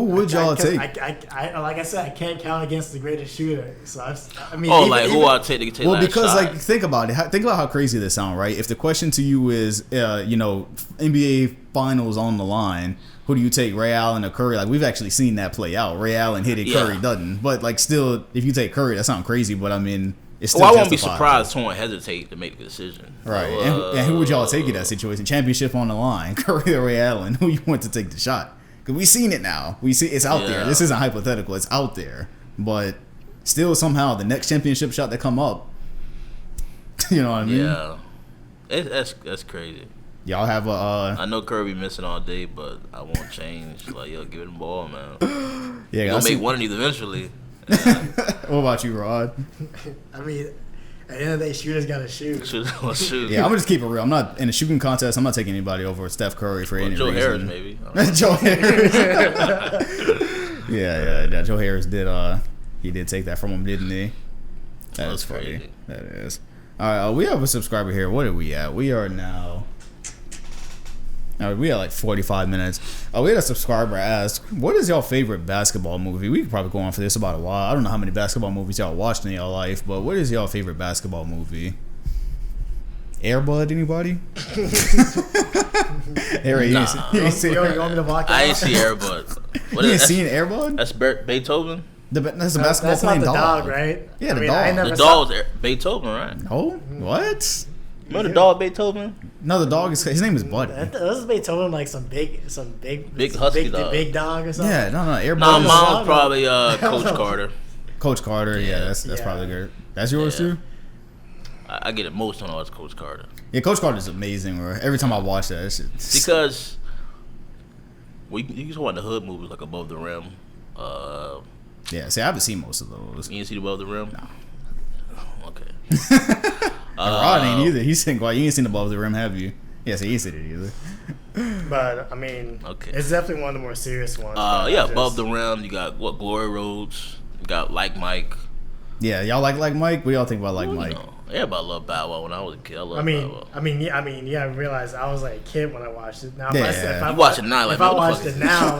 would y'all take? I like I said, I can't count against the greatest shooter. So I mean, who I'll take to take well, last because shot. like think about it. Think about how crazy this sounds, right? If the question to you is, NBA Finals on the line. Who do you take, Ray Allen or Curry? Like we've actually seen that play out. Ray Allen hit it, Curry doesn't. But like still, if you take Curry, that sounds crazy. But I mean, it's still. I won't be surprised if someone hesitate to make the decision. Right. And who would y'all take in that situation? Championship on the line, Curry or Ray Allen? Who you want to take the shot? Because we've seen it now. We see it's out there. This isn't hypothetical. It's out there. But still, somehow, the next championship shot that come up, you know what I mean? Yeah. That's crazy. Y'all have a. I know Curry missing all day, but I won't change. Like, give it the ball, man. Yeah, you're gonna make one of these eventually. What about you, Rod? I mean, at the end of the day, shooters gotta shoot. Shoot. Yeah, I'm gonna just keep it real. I'm not in a shooting contest. I'm not taking anybody over Steph Curry for any Joe reason. Harris, maybe. Joe Harris. yeah. Joe Harris did. He did take that from him, didn't he? That's funny. Crazy. That is. All right, we have a subscriber here. What are we at? We are now. We had like 45 minutes. We had a subscriber ask, what is y'all favorite basketball movie? We could probably go on for this about a while. I don't know how many basketball movies y'all watched in y'all life, but what is y'all favorite basketball movie? Air Bud, anybody? Harry, you ain't seen you want me to walk out? I ain't see Air Bud. You ain't seen Air Bud? That's Beethoven? That's a basketball playing dog. That's not the dog, dog, right? Yeah, the dog. The dog's Beethoven, right? Oh, what? Remember the dog Beethoven? No, the dog his name is Buddy. This is Beethoven, like some big husky dog. Big dog or something. Yeah, no, Air Bud. No, mom's probably Coach Carter. Coach Carter, yeah, that's probably good. That's yours too. I get it most on all it's Coach Carter. Yeah, Coach Carter's amazing. Bro. Every time I watch that shit. Because you just want the hood movies like Above the Rim. Yeah, see, I haven't seen most of those. You didn't see Above the Rim? No. Okay. Rod ain't either. He's saying, "Well, you ain't seen Above the Rim, have you?" Yes, he ain't seen it either. But I mean, it's definitely one of the more serious ones. Above the Rim. You got Glory Roads. You got Like Mike. Yeah, y'all like Mike? What do y'all think about Like Mike? Everybody loved Bow Wow when I was a kid. I loved Bow Wow. I realized I was like a kid when I watched it. Now, if I watch it now, if I watched it now,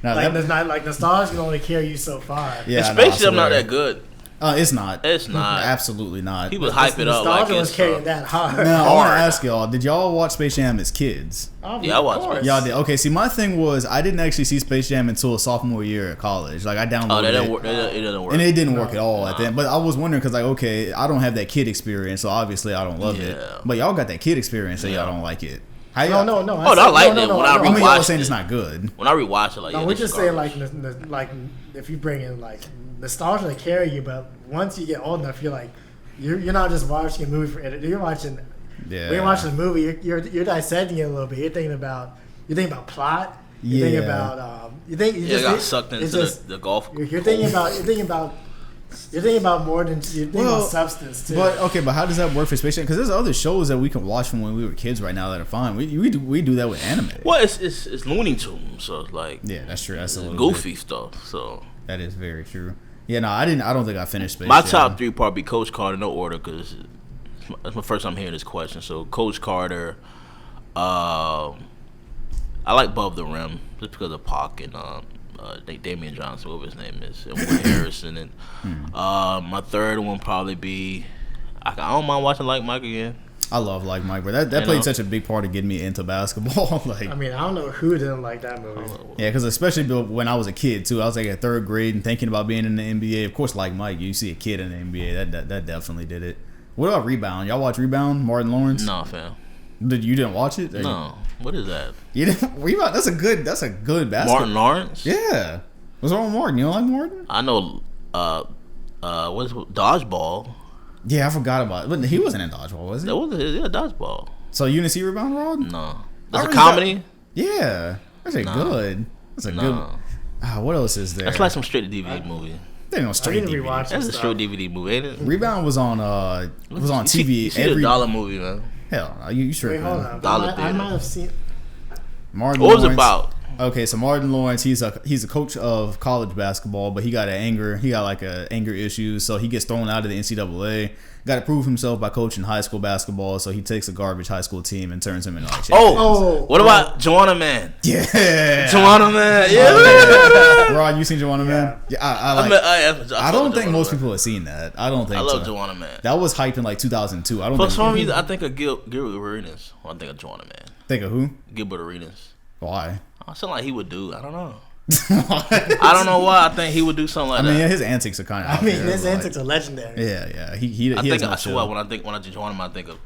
like nostalgia can only carry you so far. Yeah, Space Jam not that good. It's not. It's not. Absolutely not. People hype it up like it's carrying that hard. Now, I want to ask y'all, did y'all watch Space Jam as kids? Yeah, I watched Space Jam. Y'all did? Okay, see, my thing was, I didn't actually see Space Jam until sophomore year at college. Like, I downloaded it. It didn't work. And it didn't work at all at that. But I was wondering, because, like, okay, I don't have that kid experience, so obviously I don't love it. But y'all got that kid experience, so y'all don't like it. No. I liked it when I rewatched it. Y'all saying it's not good. When I rewatched it, like, no, we're just saying, like, if you bring in, like, nostalgia to carry you, but once you get old enough, you're like, you're not just watching a movie for it. You're watching. Yeah. When you're watching a movie, you're dissecting it a little bit. You're thinking about plot. You're thinking about you got sucked into the golf. You're thinking about more than you're thinking about substance too. But how does that work for Space Jam? Because there's other shows that we can watch from when we were kids right now that are fine. We do that with anime. Well, it's Looney Tunes, so it's like that's true. That's a little goofy stuff. So that is very true. Yeah, no, I don't think I finished Space My Jam. top three probably Coach Carter, no order, because that's my first time hearing this question. So Coach Carter, I like Above the Rim just because of Pac and Damian Johnson, whatever his name is, and Woody Harrison. And my third one probably be I don't mind watching Like Mike again. I love Like Mike, but that played such a big part of getting me into basketball. I don't know who didn't like that movie. Yeah, because especially when I was a kid too, I was like at third grade and thinking about being in the NBA. Of course, Like Mike, you see a kid in the NBA, that definitely did it. What about Rebound? Y'all watch Rebound? Martin Lawrence? No, fam. You didn't watch it? No. What is that? You didn't Rebound? That's a good basketball. Martin Lawrence? Yeah. What's wrong with Martin? You don't like Martin? I know. What's Dodgeball? Yeah, I forgot about it. But he wasn't in Dodgeball, was he? That was Dodgeball. So you didn't see Rebound, Rod? No. That's a comedy? Yeah. That's good. That's a good. What else is there? That's like some straight to DVD movie. They don't straight DVD. That's a straight DVD movie, ain't it? Rebound was on TV. You see the dollar movie, man. Hell, you sure? Wait, hold on. Dollar I might have seen. Martin what was Lawrence, it about? Okay, so Martin Lawrence, he's a coach of college basketball, but he got anger issues, so he gets thrown out of the NCAA. Got to prove himself by coaching high school basketball, so he takes a garbage high school team and turns him into like what about Joanna Man? Yeah, Joanna Man. Yeah, Rod, you seen Joanna Man? Yeah, I don't think most people have seen that. I don't think. I love Joanna Man. That was hyped in like 2002. For some reason, I think of Gilbert Arenas. I think of Joanna Man. Think of who? Gilbert Arenas. Why? I sound like he would do. I don't know. I don't know why I think he would do something like that. I mean, his antics are kind of. His antics are legendary. Yeah. I swear when I do Joanna Man, I think of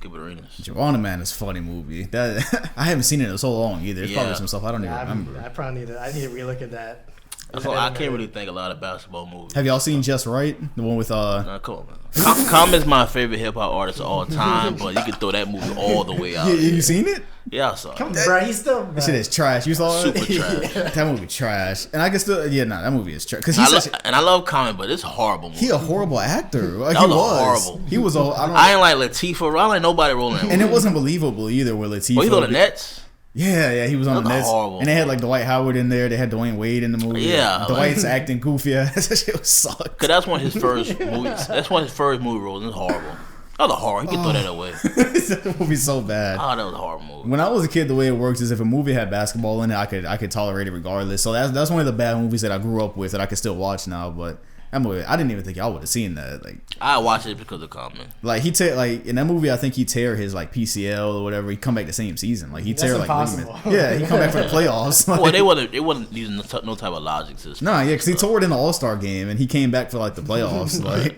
Gilbert Arenas. Joanna Man is a funny movie. That I haven't seen it in so long either. There's probably some stuff I don't even remember. I need to relook at that. I can't really think a lot of basketball movies. Have y'all seen Just Right? The one with come on, man. Common's my favorite hip hop artist of all time, but you can throw that movie all the way out. You seen it? Yeah, I saw it. Come on, bro. He's still. That shit is trash. You saw it? Super trash. That movie trash. And I can still. Yeah, that movie is trash. I love Common, but it's a horrible movie. He a horrible actor. Like, he was horrible. He was. I ain't like Latifah. I ain't nobody rolling that movie. And it wasn't believable either with Latifah. Oh, he's on the Nets? Yeah, he was on the Nets. Horrible. And they had like Dwight Howard in there. They had Dwayne Wade in the movie. Yeah. Dwight's acting goofy. That shit was sucked. Cause that's one of his first movies. That's one of his first movie roles. It's horrible. That was a horror. He could throw that away. That movie's so bad. Oh, that was a horror movie. When I was a kid, the way it works is if a movie had basketball in it, I could tolerate it regardless. So that's one of the bad movies that I grew up with that I can still watch now. But that movie, I didn't even think y'all would have seen that. Like, I watched it because of Common. Like in that movie, I think he tear his like PCL or whatever. He come back the same season. Like he tear like ligament. Yeah, he come back for the playoffs. Like, well, they wasn't using no type of logic system. No, yeah, because he tore it in the All-Star game and he came back for like the playoffs. Like.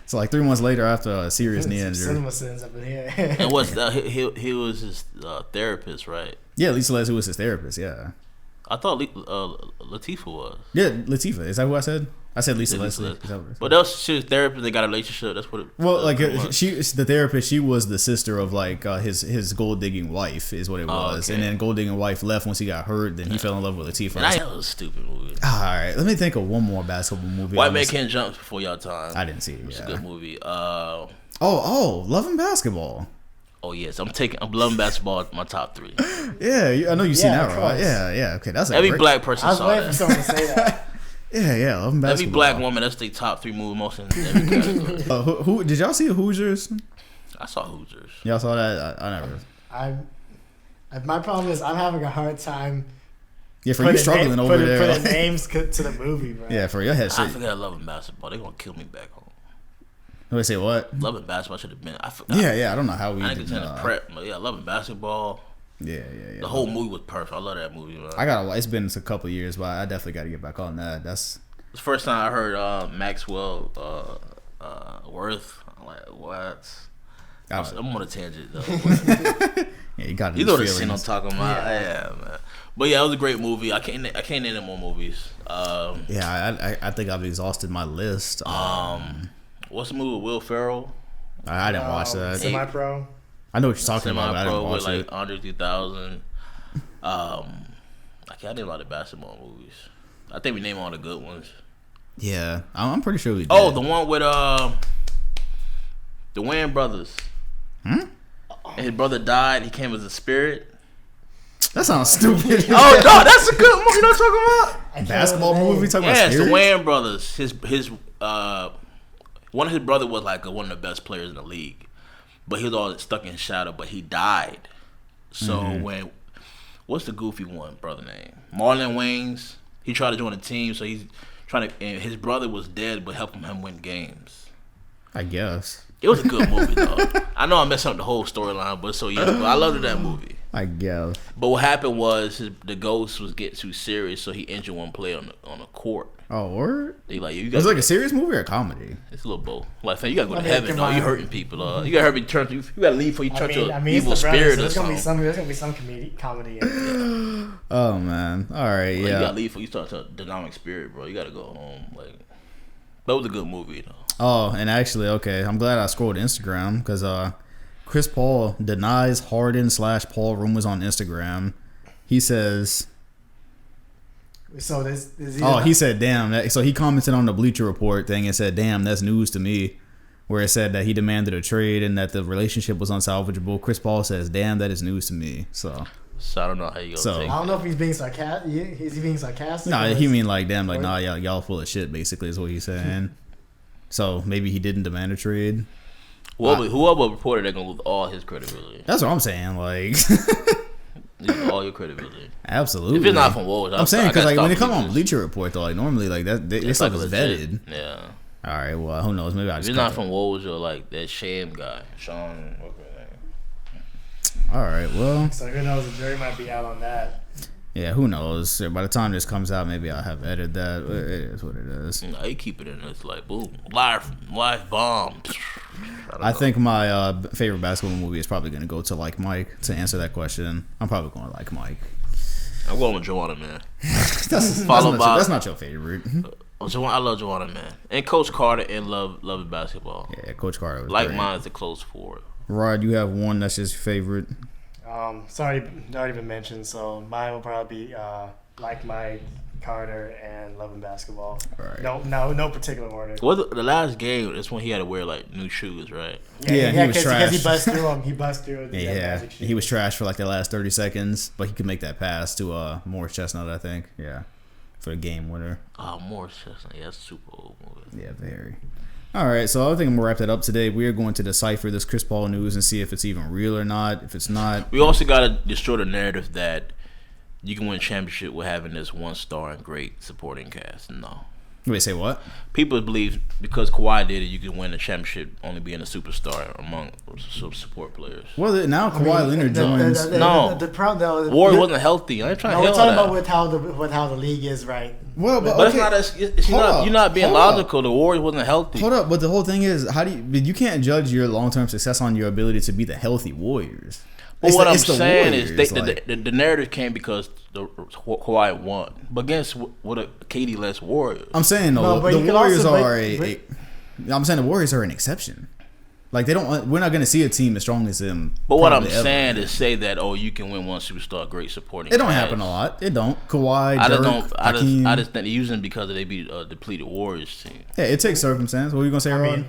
So like 3 months later, after a serious knee injury, cinema sins up in here. And he was his therapist, right? Yeah, Lisa Leslie was his therapist. Yeah, I thought Latifah was. Yeah, Latifah. Is that who I said? I said Lisa Leslie. But that was his therapist. They got a relationship. That's what it. Well, like the therapist. She was the sister of like his gold digging wife is what it was, and then gold digging wife left once he got hurt. Then he fell in love with Latifah. That was a stupid movie. All right, let me think of one more basketball movie. White Man Can't Jump before y'all time. I didn't see it. It's a good movie. Love and Basketball. Oh yes, I'm loving basketball. My top 3. Yeah, I know you've seen that, right? Yeah. Okay, that's every black person. I was waiting for someone to say that. Yeah, Love and Basketball. Every black woman, that's their top 3 movie most in every category. Who did y'all see Hoosiers? I saw Hoosiers. Y'all saw that? I never. My problem is I'm having a hard time. Yeah, for you struggling over there. Put the names to the movie, bro. Yeah, for your head shit. I forgot Love and Basketball. They gonna kill me back home. They say what? Love and Basketball should have been. I forgot. Yeah. I don't know how we. I didn't get to prep, but yeah, Love and Basketball. Yeah. The whole movie was perfect. I love that movie, man. It's been a couple of years, but I definitely got to get back on that. That's the first time I heard Maxwell Worth. I'm like, what? I'm on a tangent though. Yeah, you got. You know the scene I'm talking about. Yeah, man. But yeah, it was a great movie. I can't name any more movies. I think I've exhausted my list. What's the movie with Will Ferrell? I didn't watch that. Semi-Pro. I know what you're talking about, but I didn't watch with it. Like Andre 3000. I can't name a lot of basketball movies. I think we name all the good ones. Yeah, I'm pretty sure we did. Oh, the one with the Wayans brothers. And his brother died. He came as a spirit. That sounds stupid. Oh no, that's a good movie. You know what I'm talking about? Basketball movie talking about spirits? It's the Wayans brothers. His one of his brothers was like one of the best players in the league, but he was all stuck in shadow. But he died. So when what's the goofy one brother name? Marlon Wayans. He tried to join the team, so he's trying to. And his brother was dead, but helping him win games. I guess. It was a good movie, though. I know I messed up the whole storyline, but I loved that movie. I guess. But what happened was the ghost was getting too serious, so he injured one player on the court. Oh, word? They like it was like a serious movie or a comedy? It's a little both. Like, you gotta go to heaven, though. You hurting people. You gotta you gotta leave before you turn to an evil spirit or something. There's gonna be some comedy in it. Oh man! All right, You gotta leave before you start to a demonic spirit, bro. You gotta go home. Like, that was a good movie, though. Oh, and actually, okay, I'm glad I scrolled Instagram because Chris Paul denies Harden / Paul rumors on Instagram. He says. So he said, "Damn!" So he commented on the Bleacher Report thing and said, "Damn, that's news to me." Where it said that he demanded a trade and that the relationship was unsalvageable. Chris Paul says, "Damn, that is news to me." So I don't know how you gonna take I don't know if he's being sarcastic. Is he being sarcastic? No, he mean like, "Damn, like nah, y'all full of shit." Basically, is what he's saying. So maybe he didn't demand a trade. Whoever reported, they're gonna lose all his credibility. That's what I'm saying. Like. Lose all your credibility. Absolutely. If it's not from Woj, I'm saying because like when it come on Bleacher Report though, like normally like that this stuff is vetted. Yeah. All right. Well, who knows? Maybe I just. If it's not from Woj or like that Sham guy, Sean. All right. Well. So who knows? The jury might be out on that. Yeah. Who knows? By the time this comes out, maybe I'll have edited that. It is what it is. No, you keep it in. It's like boom, live bomb. I think my favorite basketball movie is probably going to go to Like Mike. To answer that question, I'm probably going to Like Mike. I'm going with Joanna Man. That's not your favorite. I love Joanna Man and Coach Carter and love basketball. Yeah, Coach Carter. Was Like great. Mine is a close forward. Rod, you have one that's just your favorite. Sorry, not even mentioned. So mine will probably be Like Mike, Carter, and Love and Basketball. Right. No particular order. Well, the last game is when he had to wear like new shoes, right? Yeah, he was trash. Because he bust through him. He bust through. Yeah, he was trash for like the last 30 seconds, but he could make that pass to Morris Chestnut, I think. Yeah, for a game winner. Oh, Morris Chestnut. Yeah, that's a super old movie. Yeah, very. All right, so I think I'm gonna wrap that up today. We are going to decipher this Chris Paul news and see if it's even real or not. If it's not, we also got to destroy the narrative that you can win a championship with having this one star and great supporting cast. No. Wait, say what? People believe because Kawhi did it, you can win a championship only being a superstar among some support players. Well, now Kawhi Leonard joins. Warriors wasn't healthy. I ain't trying to we're talking about with how the league is right. Well, but okay. You're not being logical. The Warriors wasn't healthy. Hold up, but the whole thing is, you can't judge your long-term success on your ability to be the healthy Warriors. But what I'm saying is the narrative came because Kawhi won. But against what a KD-less Warriors. I'm saying though, the Warriors I'm saying the Warriors are an exception. Like we're not going to see a team as strong as them. But what I'm saying is say that you can win one superstar, great supporting. It don't happen a lot. It don't. Kawhi, I just think they're using because they beat a depleted Warriors team. Yeah, it takes circumstance. What were you gonna say, Ron?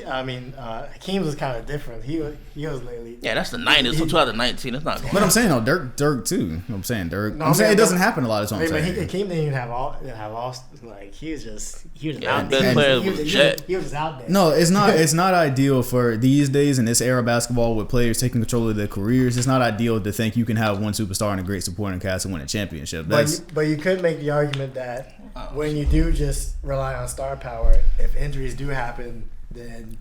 I mean, Hakeem was kind of different. He was lately. Yeah, that's the 90s. So 2019, it's not going. But I'm saying, Dirk too. You know what I'm saying, Dirk. I'm saying it doesn't happen a lot. That's what I'm saying. Hakeem didn't even have lost. Like he was out there. He was just out there. No, it's not. It's not ideal for these days in this era of basketball with players taking control of their careers. It's not ideal to think you can have one superstar and a great supporting cast and win a championship. But you could make the argument that when you do just rely on star power, if injuries do happen, then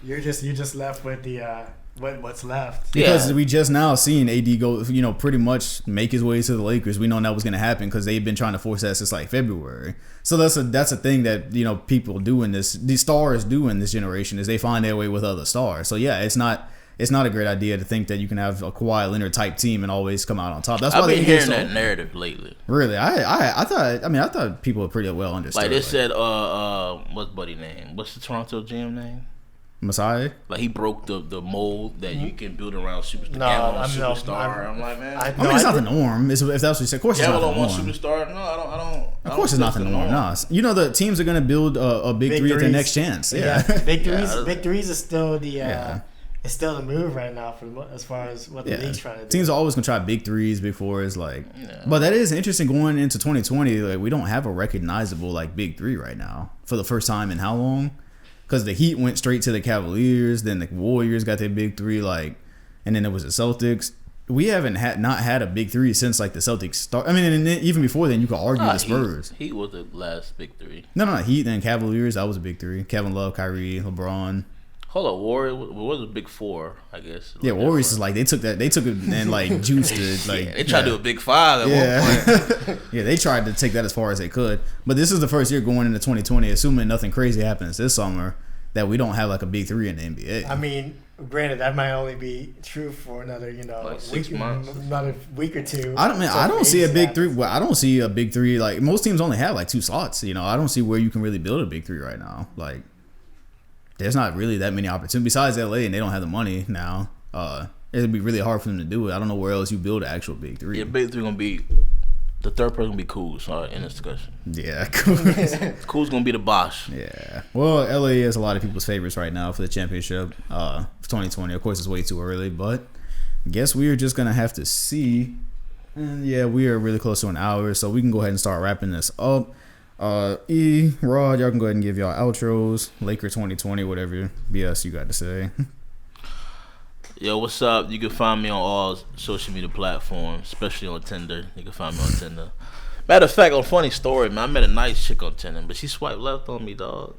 you're just left with the what's left. Because we just now seen AD go, pretty much make his way to the Lakers. We know that was going to happen because they've been trying to force that since like February. So that's a thing that people do in this, these stars do in this generation, is they find their way with other stars. So yeah, it's not a great idea to think that you can have a Kawhi Leonard type team and always come out on top. That's why I've been hearing that narrative lately. Really, I thought people were pretty well understood. Like they said, what's buddy name? What's the Toronto GM name? Masai. Like he broke the mold that you can build around superstar. I'm like, man. It's not the norm. If that's what you said, of course it's not the norm. Superstar? No, I don't. Of course it's not the norm. No, the teams are going to build a big three at their next chance. Yeah, big threes is still the. It's still the move right now as far as what the league's trying to do. Teams are always gonna try big threes before it's like. Yeah. But that is interesting going into 2020. Like we don't have a recognizable like big three right now for the first time in how long? Because the Heat went straight to the Cavaliers, then the Warriors got their big three, and then there was the Celtics. We haven't not had a big three since like the Celtics start. I mean, and even before then, you could argue the Spurs. Heat was the last big three. No, Heat then Cavaliers. That was a big three. Kevin Love, Kyrie, LeBron. Hold up, Warriors. What was the big four? I guess. Yeah, Warriors is like they took it and like juiced it. Like they tried to do a big five at one point. Yeah, they tried to take that as far as they could. But this is the first year going into 2020, assuming nothing crazy happens this summer, that we don't have like a big three in the NBA. I mean, granted, that might only be true for another, like 6 months, another week or two. I don't see a big three. Well, I don't see a big three. Like most teams only have like 2 slots. I don't see where you can really build a big three right now. Like. There's not really that many opportunities besides LA, and they don't have the money now. It'd be really hard for them to do it. I don't know where else you build an actual big three. Yeah, big three gonna be the third person gonna be Kuz. Sorry, in this discussion. Yeah, Kuz. Kuz gonna be the boss. Yeah. Well, LA is a lot of people's favorites right now for the championship. 2020. Of course, it's way too early, but I guess we are just gonna have to see. And yeah, we are really close to an hour, so we can go ahead and start wrapping this up. Rod, y'all can go ahead and give y'all outros. Laker 2020, whatever BS you got to say. Yo, what's up? You can find me on all social media platforms, especially on Tinder. You can find me on Tinder. Matter of fact, on funny story, man, I met a nice chick on Tinder, but she swiped left on me, dog.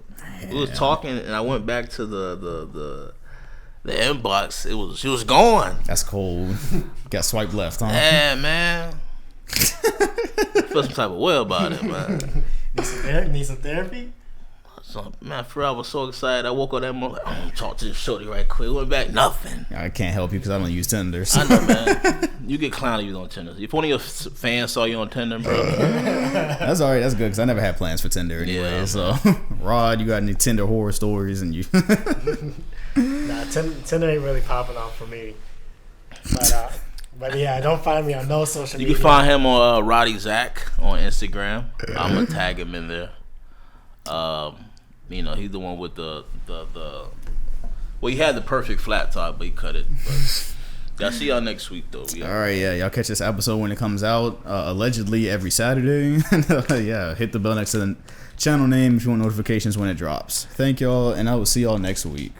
We was talking, and I went back to the inbox. She was gone. That's cold. Got swiped left, huh? Yeah, man. Feel some type of way about it, man. Need some therapy? So, man, for real, I was so excited. I woke up that morning, like, I'm gonna talk to this shorty right quick. Went back, nothing. I can't help you because I don't use Tinder. So. I know, man. You get clowned if you on Tinder. If one of your fans saw you on Tinder, bro. That's all right. That's good because I never had plans for Tinder anyway. Yeah, so, Rod, you got any Tinder horror stories? And you? Nah, Tinder ain't really popping off for me. But yeah, don't find me on no social media. You can find him on Roddy Zach on Instagram. I'm gonna tag him in there. He's the one with the well, he had the perfect flat top, but he cut it. But I'll see y'all next week though. All right, yeah, y'all catch this episode when it comes out. Allegedly every Saturday. Yeah, hit the bell next to the channel name if you want notifications when it drops. Thank y'all, and I will see y'all next week.